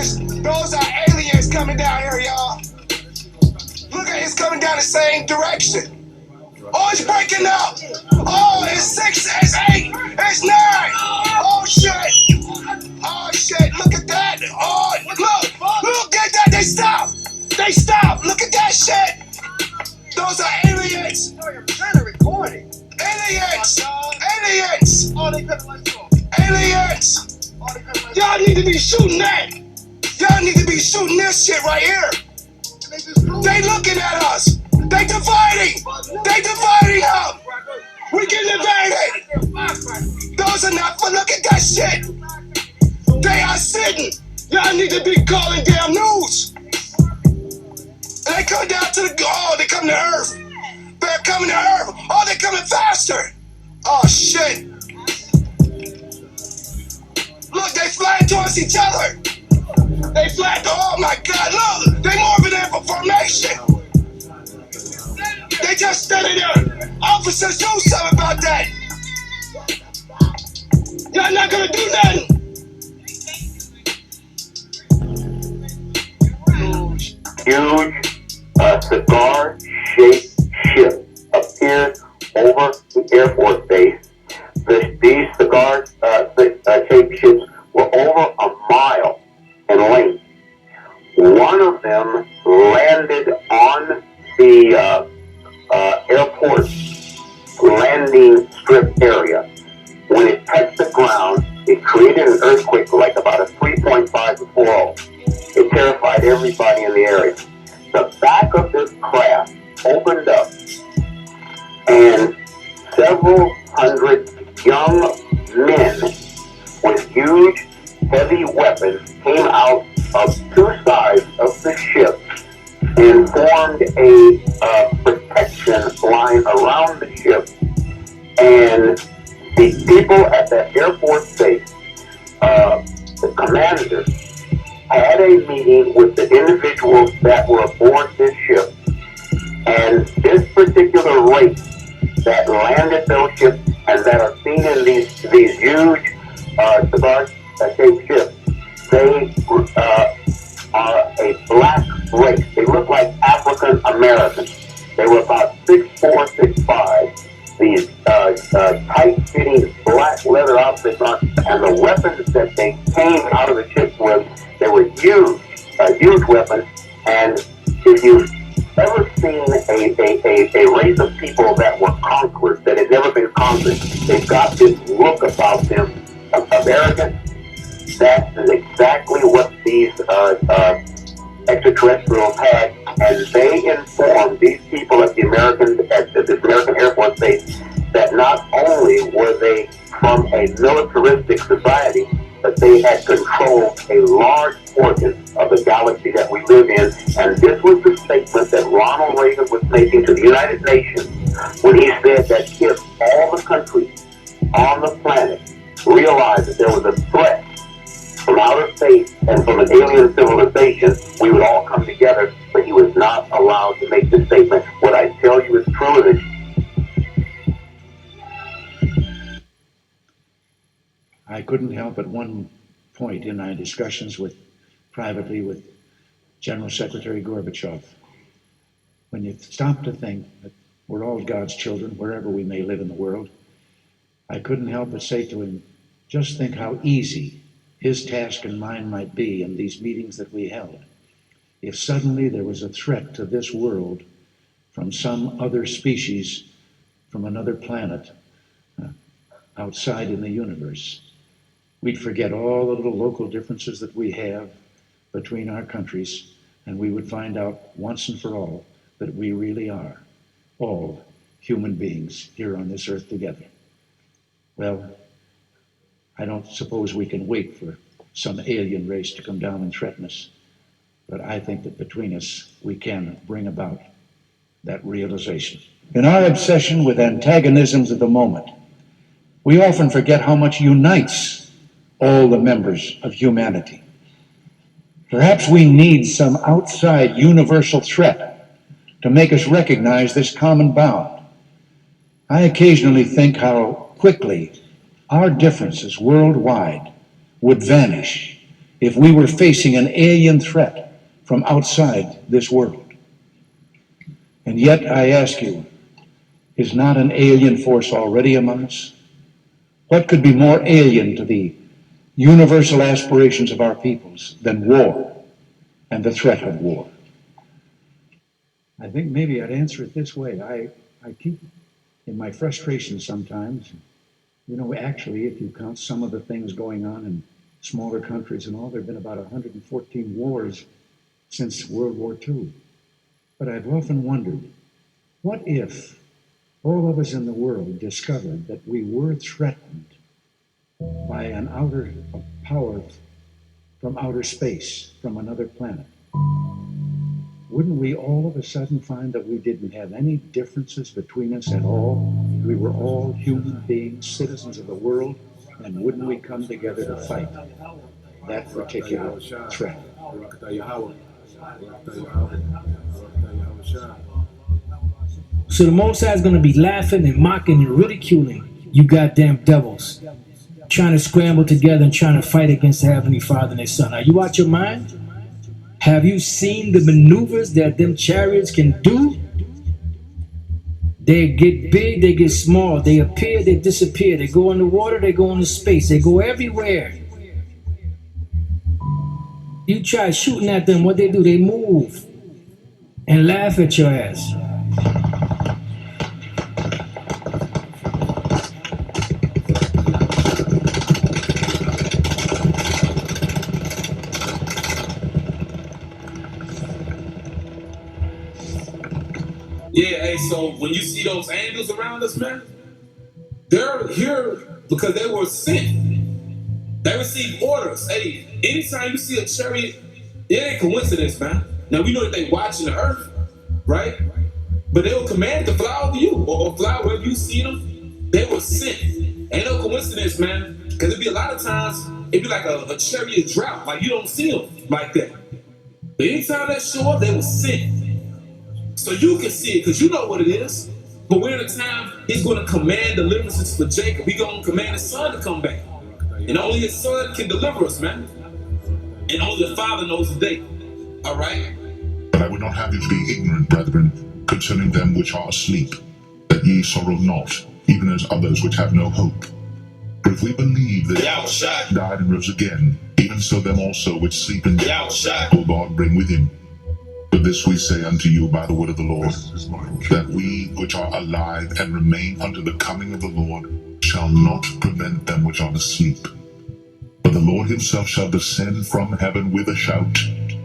aliens. Those are aliens coming down here, y'all. Look at it's coming down the same direction. Oh, it's breaking up. Oh, it's 6, it's 8, it's 9. Oh, shit. Oh, shit. Look at that. Oh, look at that. They stop. They stop. Look at that shit. Those are aliens. No, you're trying to record it. Aliens. Aliens. Oh, they couldn't let go. Aliens. Y'all need to be shooting that. Y'all need to be shooting this shit right here. They looking at us. They dividing. They dividing up. We getting invaded. Those are not for. Look at that shit. They are sitting. Y'all need to be calling damn news. And they come down to the. Oh, they come to Earth. They're coming to Earth. Oh, they're coming faster. Oh shit. Look, they flying towards each other. They flying. Oh my God. Look, they moving in for formation. They just standing there. Officers, do something about that. Y'all not gonna do nothing. Huge cigar-shaped ship appeared over the Air Force Base. These cigar-shaped ships were over a mile in length. One of them landed on the airport landing strip area. When it touched the ground, it created an earthquake like about a 3.5 to 4.0. It terrified everybody in the area. The back of this craft opened up, and several hundred young men with huge, heavy weapons came out of two sides of the ship and formed a protection line around the ship. And the people at that Air Force base, the commander, had a meeting with the individuals that were aboard this ship. And this particular race that landed those ships and that are seen in these huge cigar-shaped ships, they are a black race. They look like African Americans. They were about 6'4", 6'5". These tight-fitting black leather outfits on, and the weapons that they came out of the ships with, they were huge weapons. And if you've ever seen a race of people that were conquerors, that had never been conquered, they've got this look about them of arrogance. That is exactly what these extraterrestrials had, and they informed these people at this American Air Force base that not only were they from a militaristic society, but they had controlled a large portion of the galaxy that we live in. And this was the statement that Ronald Reagan was making to the United Nations when he said that if all the countries on the planet realized that there was a threat from outer space and from an alien civilization, we would all come together. But he was not allowed to make this statement. What I tell you is true, and it's I couldn't help at one point in our discussions privately with General Secretary Gorbachev, when you stop to think that we're all God's children, wherever we may live in the world, I couldn't help but say to him, just think how easy his task and mine might be in these meetings that we held if suddenly there was a threat to this world from some other species, from another planet, outside in the universe. We'd forget all the little local differences that we have between our countries, and we would find out once and for all that we really are all human beings here on this earth together. Well, I don't suppose we can wait for some alien race to come down and threaten us, but I think that between us we can bring about that realization. In our obsession with antagonisms of the moment, we often forget how much unites all the members of humanity. Perhaps we need some outside universal threat to make us recognize this common bound. I occasionally think how quickly our differences worldwide would vanish if we were facing an alien threat from outside this world. And yet, I ask you, is not an alien force already among us? What could be more alien to the universal aspirations of our peoples than war and the threat of war? I think maybe I'd answer it this way. I keep, in my frustration sometimes, actually, if you count some of the things going on in smaller countries and all, there have been about 114 wars since World War II. But I've often wondered, what if all of us in the world discovered that we were threatened by an outer power from outer space, from another planet? Wouldn't we all of a sudden find that we didn't have any differences between us at all? We were all human beings, citizens of the world, and wouldn't we come together to fight that particular threat? So the Most High is going to be laughing and mocking and ridiculing you goddamn devils, trying to scramble together and trying to fight against the Heavenly Father and His Son. Are you out your mind? Have you seen the maneuvers that them chariots can do? They get big, they get small, they appear, they disappear, they go in the water, they go into space, they go everywhere. You try shooting at them, what they do? They move and laugh at your ass. Yeah, hey, so when you see those angels around us, man, they're here because they were sent. They received orders. Hey, anytime you see a chariot, it ain't coincidence, man. Now, we know that they watching the earth, right? But they were commanded to fly over you or fly wherever you see them. They were sent. Ain't no coincidence, man. Because it'd be a lot of times, it'd be like a chariot drought. Like, you don't see them like that. But anytime they show up, they were sent. So you can see it, because you know what it is. But we're in a time, He's going to command deliverances for Jacob. He's going to command His Son to come back. And only His Son can deliver us, man. And only the Father knows the day. All right? But I would not have you to be ignorant, brethren, concerning them which are asleep, that ye sorrow not, even as others which have no hope. For if we believe that Yahushua died and rose again, even so them also which sleep in death will God bring with Him. But this we say unto you by the word of the Lord, that we which are alive and remain unto the coming of the Lord shall not prevent them which are asleep. But the Lord Himself shall descend from heaven with a shout,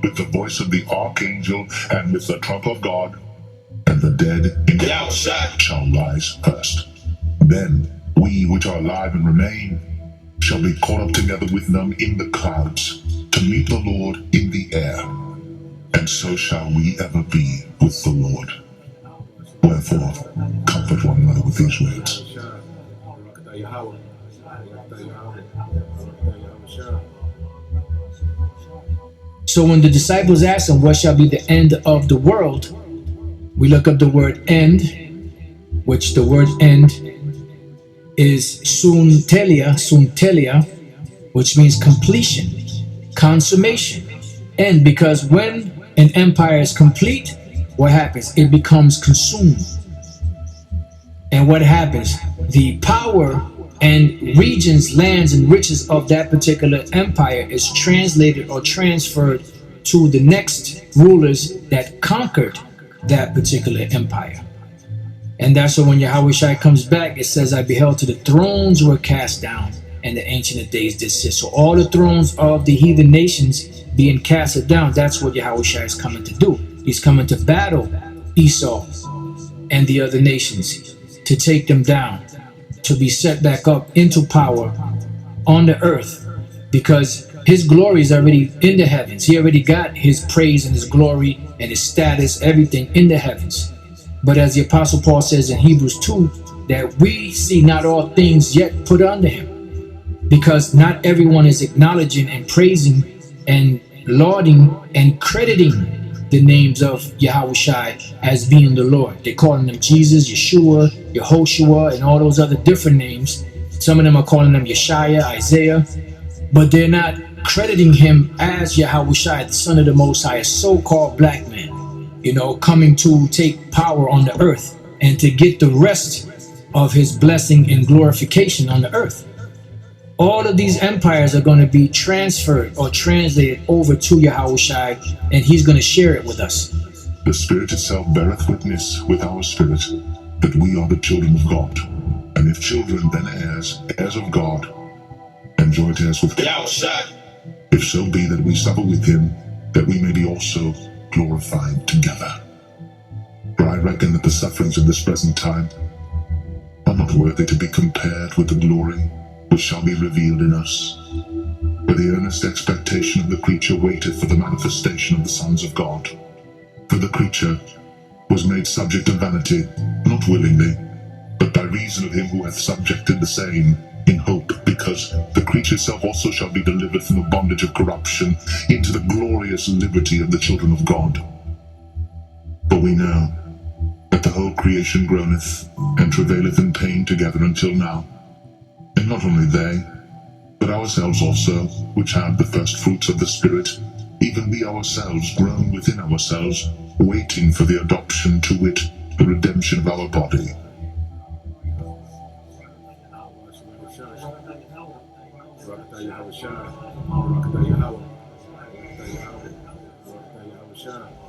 with the voice of the archangel, and with the trump of God, and the dead in Christ shall rise first. Then we which are alive and remain shall be caught up together with them in the clouds, to meet the Lord in the air. And so shall we ever be with the Lord. Wherefore, comfort one another with these words. So when the disciples asked Him, what shall be the end of the world? We look up the word end, which the word end is suntelia, which means completion, consummation. End, because when an empire is complete, what happens? It becomes consumed. And what happens? The power and regions, lands, and riches of that particular empire is translated or transferred to the next rulers that conquered that particular empire. And that's why when Yahushua comes back, it says, I beheld till the thrones were cast down, and the Ancient of Days did sit. So all the thrones of the heathen nations being casted down, that's what Yahushua is coming to do. He's coming to battle Esau and the other nations, to take them down, to be set back up into power on the earth, because His glory is already in the heavens. He already got His praise and His glory and His status, everything in the heavens. But as the Apostle Paul says in Hebrews 2, that we see not all things yet put under Him, because not everyone is acknowledging and praising and lauding and crediting the names of Yahushua as being the Lord. They're calling Him Jesus, Yeshua, Yehoshua, and all those other different names. Some of them are calling Him Yeshaya, Isaiah, but they're not crediting him as Yahushua, the Son of the Most High, a so-called black man, coming to take power on the earth and to get the rest of his blessing and glorification on the earth. All of these empires are going to be transferred or translated over to Yahushua, and he's going to share it with us. The Spirit itself beareth witness with our spirit that we are the children of God. And if children, then heirs, heirs of God, and joint heirs with God. If so be that we suffer with him, that we may be also glorified together. For I reckon that the sufferings of this present time are not worthy to be compared with the glory which shall be revealed in us. For the earnest expectation of the creature waiteth for the manifestation of the sons of God. For the creature was made subject to vanity, not willingly, but by reason of him who hath subjected the same, in hope, because the creature itself also shall be delivered from the bondage of corruption into the glorious liberty of the children of God. For we know that the whole creation groaneth and travaileth in pain together until now. And not only they, but ourselves also, which have the first fruits of the Spirit, even we ourselves groan within ourselves, waiting for the adoption, to wit, the redemption of our body. Yahweh.